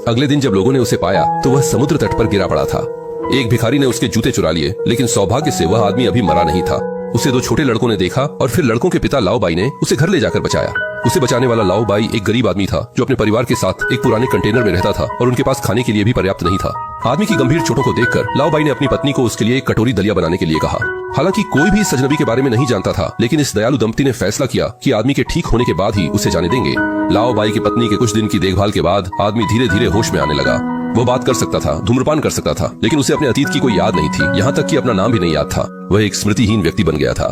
अगले दिन जब लोगों ने उसे पाया तो वह समुद्र तट पर गिरा पड़ा था। एक भिखारी ने उसके जूते चुरा लिए, लेकिन सौभाग्य से वह आदमी अभी मरा नहीं था। उसे दो छोटे लड़कों ने देखा और फिर लड़कों के पिता लाओ बाई ने उसे घर ले जाकर बचाया। उसे बचाने वाला लाओ बाई एक गरीब आदमी था जो अपने परिवार के साथ एक पुराने कंटेनर में रहता था और उनके पास खाने के लिए भी पर्याप्त नहीं था। आदमी की गंभीर चोटों को देखकर लाओ बाई ने अपनी पत्नी को उसके लिए एक कटोरी दलिया बनाने के लिए कहा। हालांकि कोई भी इस अजनबी के बारे में नहीं जानता था, लेकिन इस दयालु दंपति ने फैसला किया कि आदमी के ठीक होने के बाद ही उसे जाने देंगे। लाओ बाई की पत्नी के कुछ दिन की देखभाल के बाद आदमी धीरे धीरे होश में आने लगा। वो बात कर सकता था, धूम्रपान कर सकता था, लेकिन उसे अपने अतीत की कोई याद नहीं थी। यहाँ तक कि अपना नाम भी नहीं याद था। वह एक स्मृतिहीन व्यक्ति बन गया था।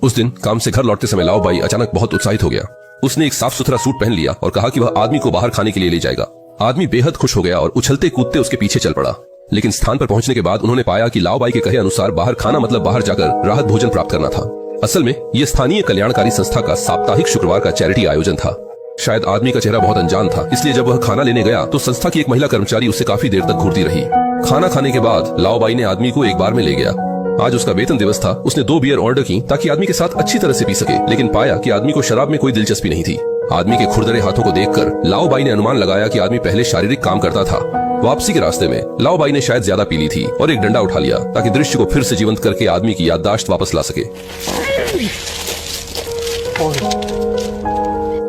उस दिन काम से घर लौटते समय लाओ बाई अचानक बहुत उत्साहित हो गया। उसने एक साफ सुथरा सूट पहन लिया और कहा कि वह आदमी को बाहर खाने के लिए ले जाएगा। आदमी बेहद खुश हो गया और उछलते कूदते उसके पीछे चल पड़ा। लेकिन स्थान पर पहुंचने के बाद उन्होंने पाया कि लाओ बाई के कहे अनुसार बाहर खाना मतलब बाहर जाकर राहत भोजन प्राप्त करना था। असल में यह स्थानीय कल्याणकारी संस्था का साप्ताहिक शुक्रवार का चैरिटी आयोजन था। शायद आदमी का चेहरा बहुत अनजान था, इसलिए जब वह खाना लेने गया तो संस्था की एक महिला कर्मचारी उससे काफी देर तक घूरती रही। खाना खाने के बाद लाओ बाई ने आदमी को एक बार में ले गया। आज उसका वेतन दिवस था। उसने 2 बियर ऑर्डर की ताकि आदमी के साथ अच्छी तरह से पी सके, लेकिन पाया कि आदमी को शराब में कोई दिलचस्पी नहीं थी। आदमी के खुरदरे हाथों को देखकर लाओ बाई ने अनुमान लगाया कि आदमी पहले शारीरिक काम करता था। वापसी के रास्ते में लाओ बाई ने शायद ज्यादा पी ली थी और एक डंडा उठा लिया ताकि दृश्य को फिर से जीवंत करके आदमी की याददाश्त वापस ला सके।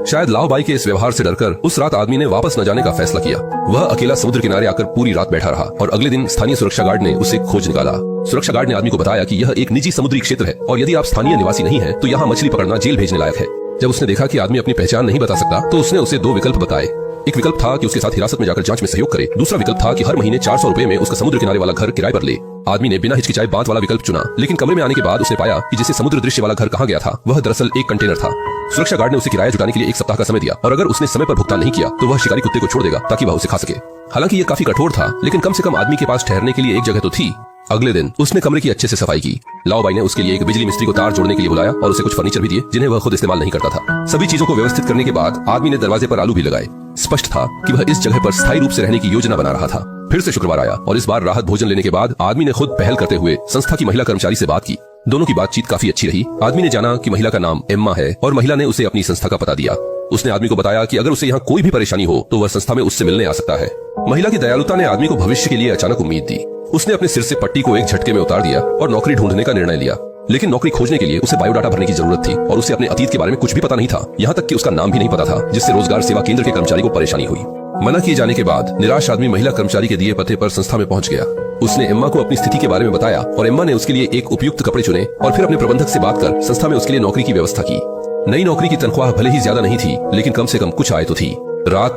शायद लाओ बाई के इस व्यवहार से डरकर उस रात आदमी ने वापस न जाने का फैसला किया। वह अकेला समुद्र किनारे आकर पूरी रात बैठा रहा और अगले दिन स्थानीय सुरक्षा गार्ड ने उसे खोज निकाला। सुरक्षा गार्ड ने आदमी को बताया कि यह एक निजी समुद्री क्षेत्र है और यदि आप स्थानीय निवासी नहीं हैं तो यहाँ मछली पकड़ना जेल भेजने लायक है। जब उसने देखा कि आदमी अपनी पहचान नहीं बता सकता तो उसने उसे 2 विकल्प बताए। एक विकल्प था कि उसके साथ हिरासत में जाकर जांच में सहयोग करे। दूसरा विकल्प था कि हर महीने 400 रुपए में उसका समुद्र किनारे वाला घर किराए पर ले। आदमी ने बिना हिचकिचाए बात वाला विकल्प चुना, लेकिन कमरे में आने के बाद उसने पाया कि जिसे समुद्र दृश्य वाला घर कहा गया था वह दरअसल एक कंटेनर था। सुरक्षा गार्ड ने उसे किराया जुटाने के लिए 1 सप्ताह का समय दिया और अगर उसने समय पर भुगतान नहीं किया तो वह शिकारी कुत्ते को छोड़ देगा ताकि वह उसे खा सके। हालांकि यह काफी कठोर था, लेकिन कम से कम आदमी के पास ठहरने के लिए एक जगह तो थी। अगले दिन उसने कमरे की अच्छे से सफाई की। लाओ बाई ने उसके लिए एक बिजली मिस्त्री को तार जोड़ने के लिए बुलाया और उसे कुछ फर्नीचर भी दिए जिन्हें वह खुद इस्तेमाल नहीं करता था। सभी चीजों को व्यवस्थित करने के बाद आदमी ने दरवाजे पर आलू भी लगाए। स्पष्ट था कि वह इस जगह पर स्थायी रूप से रहने की योजना बना रहा था। फिर से शुक्रवार आया और इस बार राहत भोजन लेने के बाद आदमी ने खुद पहल करते हुए संस्था की महिला कर्मचारी से बात की। दोनों की बातचीत काफी अच्छी रही। आदमी ने जाना कि महिला का नाम एम्मा है और महिला ने उसे अपनी संस्था का पता दिया। उसने आदमी को बताया कि अगर उसे यहाँ कोई भी परेशानी हो तो वह संस्था में उससे मिलने आ सकता है। महिला की दयालुता ने आदमी को भविष्य के लिए अचानक उम्मीद दी। उसने अपने सिर से पट्टी को एक झटके में उतार दिया और नौकरी ढूंढने का निर्णय लिया। लेकिन नौकरी खोजने के लिए उसे बायोडाटा भरने की जरूरत थी और उसे अपने अतीत के बारे में कुछ भी पता नहीं था। यहाँ तक कि उसका नाम भी नहीं पता था, जिससे रोजगार सेवा केंद्र के कर्मचारी को परेशानी हुई। मना किए जाने के बाद निराश आदमी महिला कर्मचारी के दिए पते पर संस्था में पहुंच गया। उसने एम्मा को अपनी स्थिति के बारे में बताया और एम्मा ने उसके लिए एक उपयुक्त कपड़े चुने और फिर अपने प्रबंधक से बात कर संस्था में उसके लिए नौकरी की व्यवस्था की। नई नौकरी की तनख्वाह भले ही ज्यादा नहीं थी, लेकिन कम से कम कुछ आय तो थी। रात